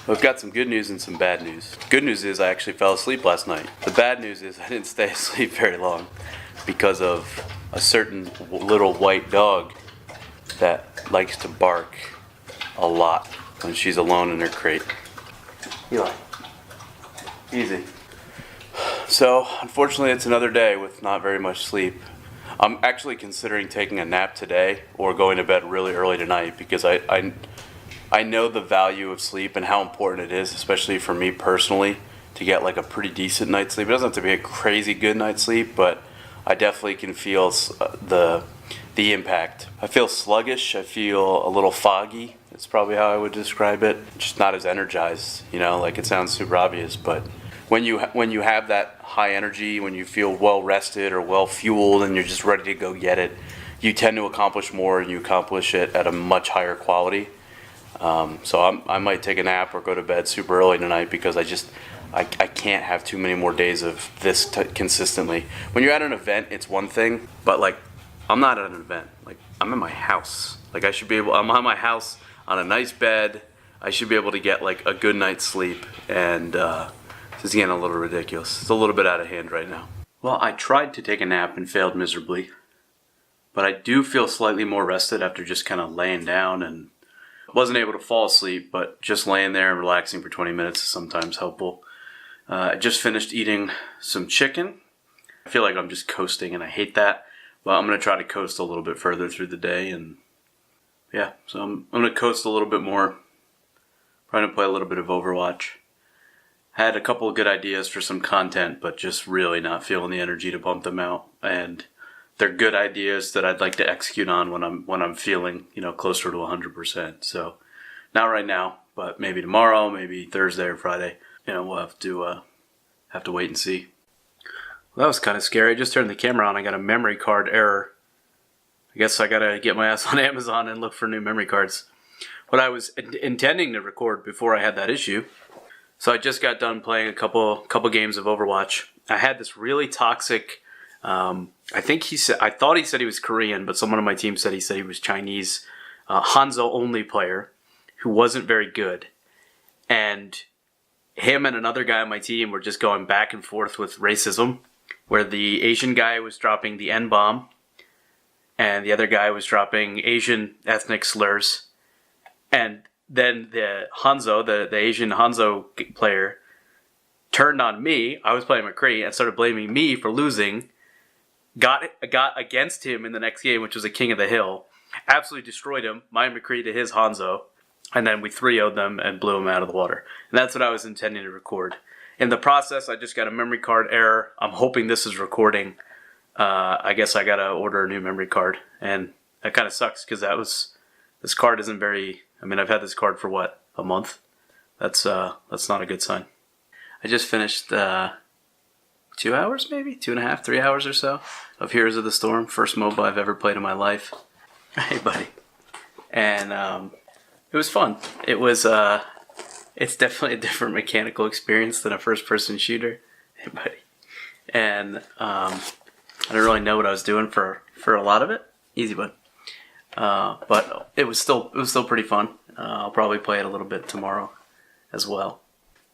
I've got some good news and some bad news. Good news is I actually fell asleep last night. The bad news is I didn't stay asleep very long because of a certain little white dog that likes to bark a lot when she's alone in her crate. Eli, easy. So, unfortunately, it's another day with not very much sleep. I'm actually considering taking a nap today or going to bed really early tonight because I know the value of sleep and how important it is, especially for me personally, to get like a pretty decent night's sleep. It doesn't have to be a crazy good night's sleep, but I definitely can feel the impact. I feel sluggish. I feel a little foggy. That's probably how I would describe it. Just not as energized, like it sounds super obvious, but when you have that high energy, when you feel well rested or well fueled and you're just ready to go get it, you tend to accomplish more and you accomplish it at a much higher quality. So I might take a nap or go to bed super early tonight because I can't have too many more days of this consistently. When you're at an event, it's one thing, but like I'm not at an event. Like I'm in my house. Like I'm on my house on a nice bed. I should be able to get like a good night's sleep, and this is getting a little ridiculous. It's a little bit out of hand right now. Well, I tried to take a nap and failed miserably, but I do feel slightly more rested after just kind of laying down, and wasn't able to fall asleep, but just laying there and relaxing for 20 minutes is sometimes helpful. I just finished eating some chicken. I feel like I'm just coasting and I hate that, but I'm going to try to coast a little bit further through the day, and yeah, so I'm going to coast a little bit more. Trying to play a little bit of Overwatch. Had a couple of good ideas for some content, but just really not feeling the energy to bump them out. And they're good ideas that I'd like to execute on when I'm feeling, closer to 100%. So not right now, but maybe tomorrow, maybe Thursday or Friday. We'll have to wait and see. Well, that was kind of scary. I just turned the camera on. I got a memory card error. I guess I gotta get my ass on Amazon and look for new memory cards. What I was intending to record before I had that issue. So I just got done playing a couple games of Overwatch. I had this really toxic. I thought he said he was Korean, but someone on my team said he was Chinese. Hanzo only player who wasn't very good, and him and another guy on my team were just going back and forth with racism, where the Asian guy was dropping the N-bomb, and the other guy was dropping Asian ethnic slurs. And then the Hanzo, the Asian Hanzo player, turned on me. I was playing McCree and started blaming me for losing. Got against him in the next game, which was a King of the Hill. Absolutely destroyed him. My McCree to his Hanzo. And then we 3-0'd them and blew him out of the water. And that's what I was intending to record. In the process, I just got a memory card error. I'm hoping this is recording. I guess I gotta order a new memory card. And that kind of sucks because this card isn't very... I've had this card for what, a month? That's not a good sign. I just finished 2 hours, maybe 2.5, 3 hours or so of Heroes of the Storm. First MOBA I've ever played in my life. Hey, buddy. And it was fun. It's definitely a different mechanical experience than a first-person shooter. Hey, buddy. And I didn't really know what I was doing for a lot of it. Easy, bud. But it was still pretty fun. I'll probably play it a little bit tomorrow as well.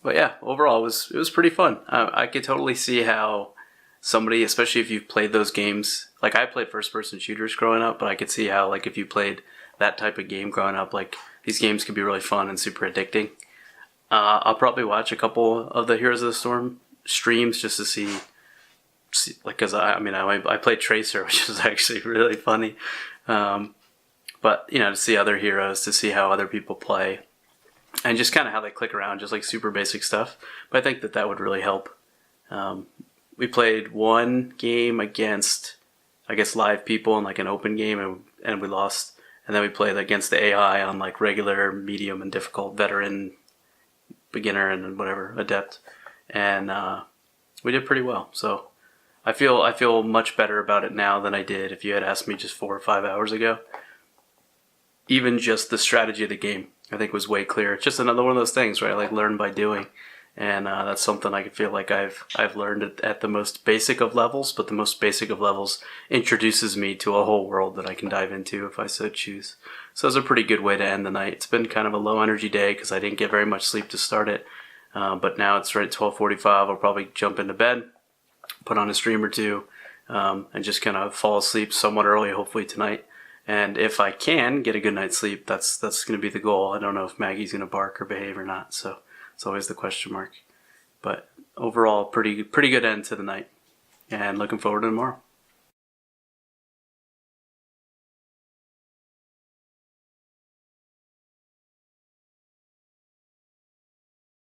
But yeah, overall it was pretty fun. I could totally see how somebody, especially if you've played those games, like I played first person shooters growing up, but I could see how like if you played that type of game growing up, like these games could be really fun and super addicting. I'll probably watch a couple of the Heroes of the Storm streams just to see like, cause I played Tracer, which was actually really funny. But, to see other heroes, to see how other people play, and just kind of how they click around, just like super basic stuff. But I think that would really help. We played one game against, I guess, live people in like an open game, and we lost. And then we played against the AI on like regular, medium, and difficult, veteran, beginner, and whatever, adept. And we did pretty well. So I feel much better about it now than I did if you had asked me just 4 or 5 hours ago. Even just the strategy of the game, I think, was way clearer. It's just another one of those things, right? Like learn by doing. And that's something I feel like I've learned at the most basic of levels, but the most basic of levels introduces me to a whole world that I can dive into if I so choose. So it's a pretty good way to end the night. It's been kind of a low energy day because I didn't get very much sleep to start it, but now it's right at 12:45. I'll probably jump into bed, put on a stream or two, and just kind of fall asleep somewhat early, hopefully tonight. And if I can get a good night's sleep, that's going to be the goal. I don't know if Maggie's going to bark or behave or not, so it's always the question mark. But overall, pretty good end to the night, and looking forward to tomorrow.